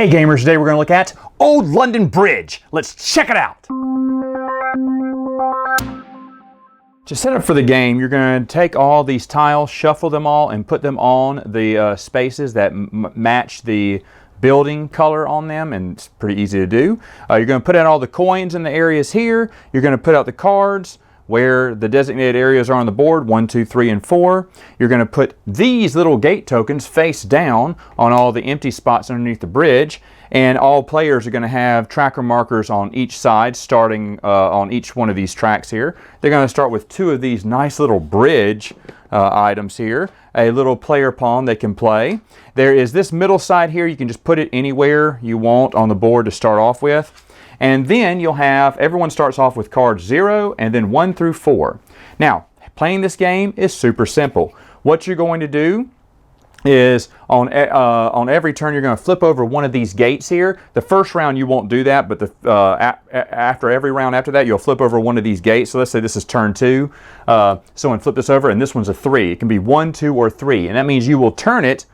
Hey gamers, today we're going to look at Old London Bridge. Let's check it out. To set up for the game, you're going to take all these tiles, shuffle them all, and put them on the spaces that match the building color on them, and it's pretty easy to do. You're going to put out all the coins in the areas here. You're going to put out the cards where the designated areas are on the board, 1, 2, 3, and 4. You're going to put these little gate tokens face down on all the empty spots underneath the bridge, and all players are going to have tracker markers on each side, starting on each one of these tracks here. They're going to start with 2 of these nice little bridge items here, a little player pawn they can play. There is this middle side here. You can just put it anywhere you want on the board to start off with. And then you'll have, everyone starts off with cards 0 and then 1 through 4. Now, playing this game is super simple. What you're going to do is on every turn you're going to flip over one of these gates here. The first round you won't do that, but after every round after that you'll flip over one of these gates. So let's say this is turn 2. Someone flip this over and this one's a 3. It can be 1, 2, or 3, and that means you will turn it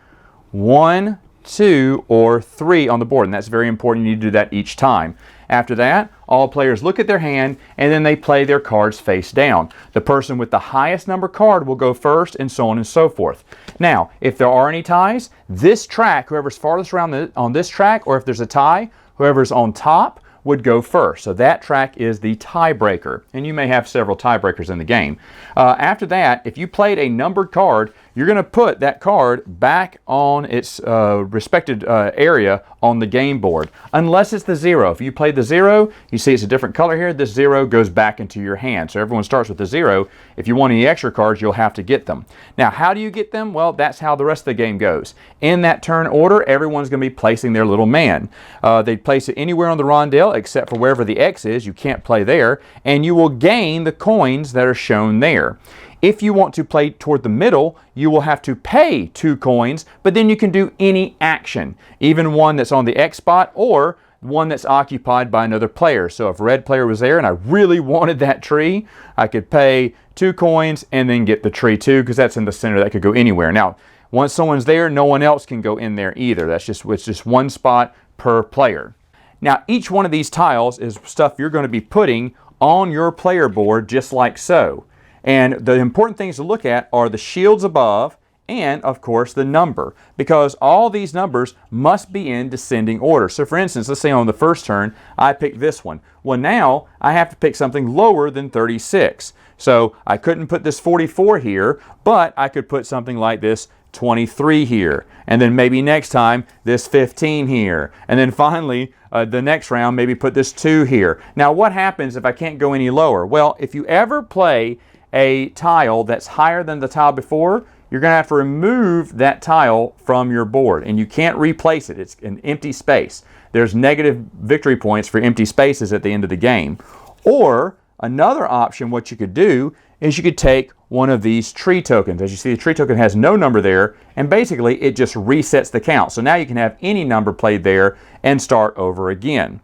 1, 2, or 3 on the board, and that's very important. You need to do that each time. After that, all players look at their hand and then they play their cards face down. The person with the highest number card will go first, and so on and so forth. Now, if there are any ties, this track, whoever's farthest around on this track, or if there's a tie, whoever's on top would go first. So that track is the tiebreaker, and you may have several tiebreakers in the game. After that, if you played a numbered card, you're going to put that card back on its respected area on the game board, unless it's the 0. If you played the 0, you see it's a different color here. This 0 goes back into your hand. So everyone starts with the 0. If you want any extra cards, you'll have to get them. Now, how do you get them? Well, that's how the rest of the game goes. In that turn order, everyone's going to be placing their little man. They place it anywhere on the rondel except for wherever the X is. You can't play there, and you will gain the coins that are shown there. If you want to play toward the middle, you will have to pay 2 coins, but then you can do any action, even one that's on the X spot or one that's occupied by another player. So if a red player was there and I really wanted that tree, I could pay 2 coins and then get the tree too, because that's in the center. That could go anywhere. Now, once someone's there, no one else can go in there either. It's just one spot per player. Now, each one of these tiles is stuff you're going to be putting on your player board just like so. And the important things to look at are the shields above and, of course, the number, because all these numbers must be in descending order. So, for instance, let's say on the first turn, I picked this one. Well, now I have to pick something lower than 36. So I couldn't put this 44 here, but I could put something like this 23 here, and then maybe next time this 15 here, and then finally the next round maybe put this 2 here. Now, what happens if I can't go any lower? Well, if you ever play a tile that's higher than the tile before, you're going to have to remove that tile from your board, and you can't replace it. It's an empty space. There's negative victory points for empty spaces at the end of the game. Or another option, what you could do is you could take one of these tree tokens. As you see, the tree token has no number there, and basically it just resets the count. So now you can have any number played there and start over again.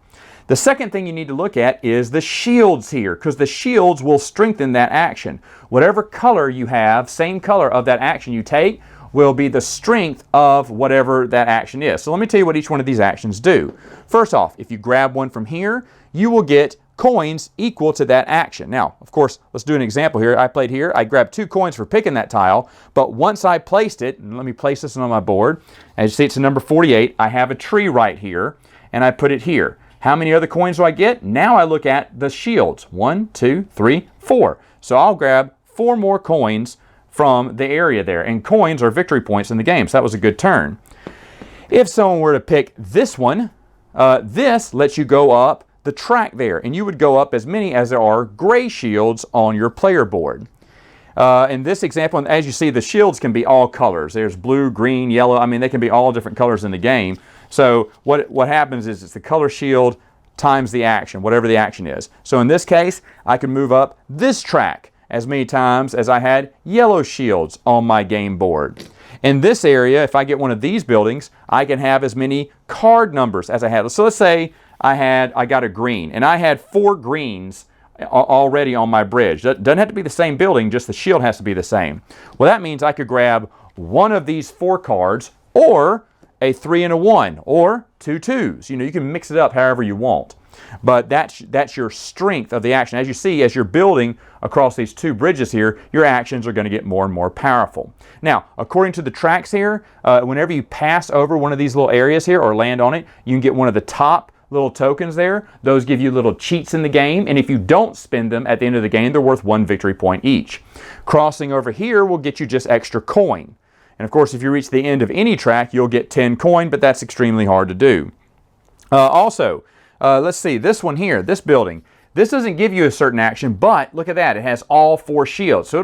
The second thing you need to look at is the shields here, because the shields will strengthen that action. Whatever color you have, same color of that action you take, will be the strength of whatever that action is. So let me tell you what each one of these actions do. First off, if you grab one from here, you will get coins equal to that action. Now, of course, let's do an example here. I played here. I grabbed 2 coins for picking that tile, but once I placed it, and let me place this on my board, as you see it's a number 48, I have a tree right here, and I put it here. How many other coins do I get? Now I look at the shields. 1, 2, 3, 4. So I'll grab 4 more coins from the area there. And coins are victory points in the game, so that was a good turn. If someone were to pick this one, this lets you go up the track there. And you would go up as many as there are gray shields on your player board. In this example, and as you see, the shields can be all colors. There's blue, green, yellow. I mean, they can be all different colors in the game. So what happens is it's the color shield times the action, whatever the action is. So in this case, I can move up this track as many times as I had yellow shields on my game board. In this area, if I get one of these buildings, I can have as many card numbers as I had. So let's say I got a green, and I had 4 greens already on my bridge. Doesn't have to be the same building, just the shield has to be the same. Well, that means I could grab one of these 4 cards, or a 3 and a 1, or 2 2s. You know, you can mix it up however you want. But that's your strength of the action. As you see, as you're building across these 2 bridges here, your actions are going to get more and more powerful. Now, according to the tracks here, whenever you pass over one of these little areas here or land on it, you can get one of the top little tokens there. Those give you little cheats in the game, and if you don't spend them at the end of the game, they're worth 1 victory point each. Crossing over here will get you just extra coin. And of course, if you reach the end of any track, you'll get 10 coin, but that's extremely hard to do. Let's see, this one here, this building. This doesn't give you a certain action, but look at that. It has all 4 shields. So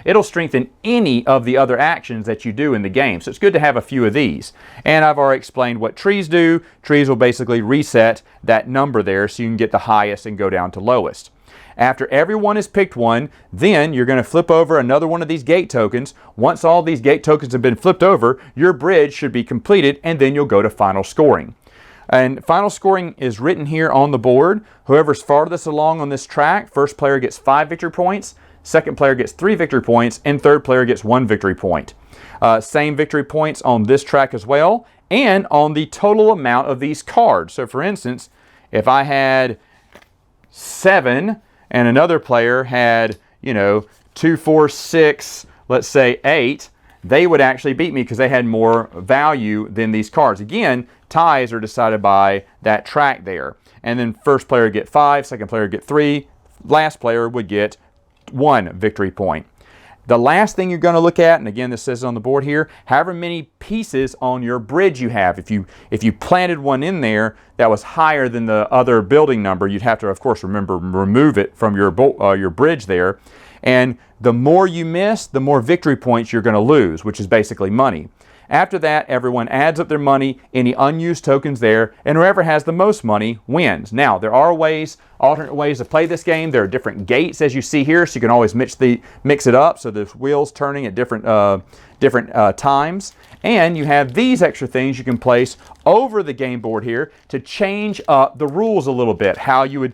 it'll strengthen any of the other actions that you do in the game. So it's good to have a few of these. And I've already explained what trees do. Trees will basically reset that number there so you can get the highest and go down to lowest. After everyone has picked one, then you're going to flip over another one of these gate tokens. Once all these gate tokens have been flipped over, your bridge should be completed, and then you'll go to final scoring. And final scoring is written here on the board. Whoever's farthest along on this track, first player gets 5 victory points, second player gets 3 victory points, and third player gets 1 victory point. Same victory points on this track as well, and on the total amount of these cards. So for instance, if I had 7 and another player had, 2, 4, 6, let's say 8, they would actually beat me because they had more value than these cards. Again, ties are decided by that track there. And then first player would get 5, second player would get 3, last player would get 1 victory point. The last thing you're going to look at, and again this says on the board here, however many pieces on your bridge you have. If you planted one in there that was higher than the other building number, you'd have to, of course, remove it from your bridge there. And the more you miss, the more victory points you're going to lose, which is basically money. After that, everyone adds up their money, any unused tokens there, and whoever has the most money wins. Now, there are alternate ways to play this game. There are different gates, as you see here, so you can always mix it up, so the wheels turning at different times. And you have these extra things you can place over the game board here to change up the rules a little bit, how you would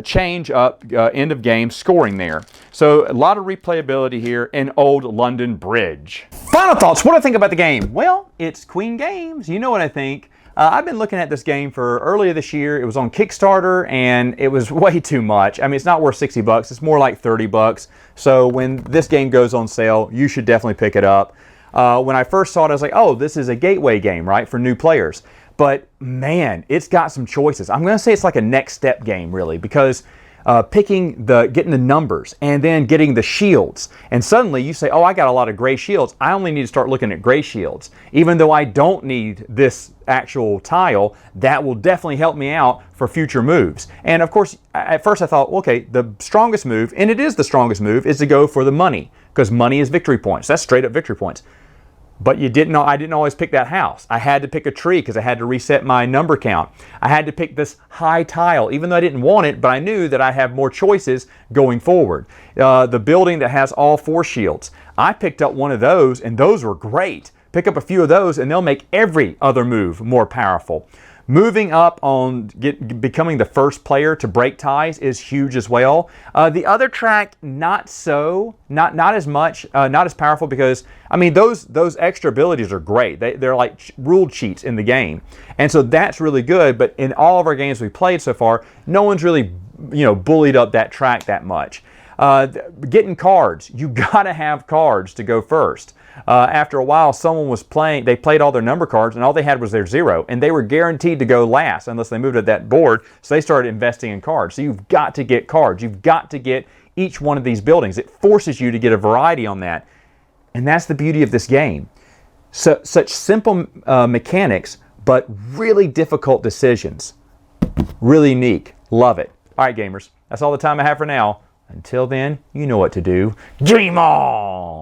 change up end of game scoring there. So a lot of replayability here in Old London Bridge. Final thoughts. What do I think about the game? Well, it's Queen Games. You know what I think. I've been looking at this game for earlier this year. It was on Kickstarter and it was way too much. I mean, it's not worth 60 bucks. It's more like 30 bucks. So when this game goes on sale, you should definitely pick it up. When I first saw it, I was like, oh, this is a gateway game, right, for new players. But man, it's got some choices. I'm going to say it's like a next step game, really, because getting the numbers and then getting the shields. And suddenly you say, oh, I got a lot of gray shields. I only need to start looking at gray shields. Even though I don't need this actual tile, that will definitely help me out for future moves. And of course, at first I thought, okay, the strongest move, and it is the strongest move, is to go for the money, because money is victory points. That's straight up victory points. But I didn't always pick that house. I had to pick a tree because I had to reset my number count. I had to pick this high tile, even though I didn't want it, but I knew that I have more choices going forward. The building that has all 4 shields. I picked up one of those, and those were great. Pick up a few of those, and they'll make every other move more powerful. Moving up on becoming the first player to break ties is huge as well. The other track, not as much, not as powerful, because I mean those extra abilities are great. They're like rule cheats in the game, and so that's really good. But in all of our games we played so far, no one's really bullied up that track that much. Getting cards, you gotta have cards to go first. After a while, someone was playing, they played all their number cards and all they had was their 0, and they were guaranteed to go last unless they moved at that board, so they started investing in cards. So you've got to get cards. You've got to get each one of these buildings. It forces you to get a variety on that, and that's the beauty of this game. So, such simple mechanics, but really difficult decisions. Really unique. Love it. All right, gamers, that's all the time I have for now. Until then, you know what to do. Dream on!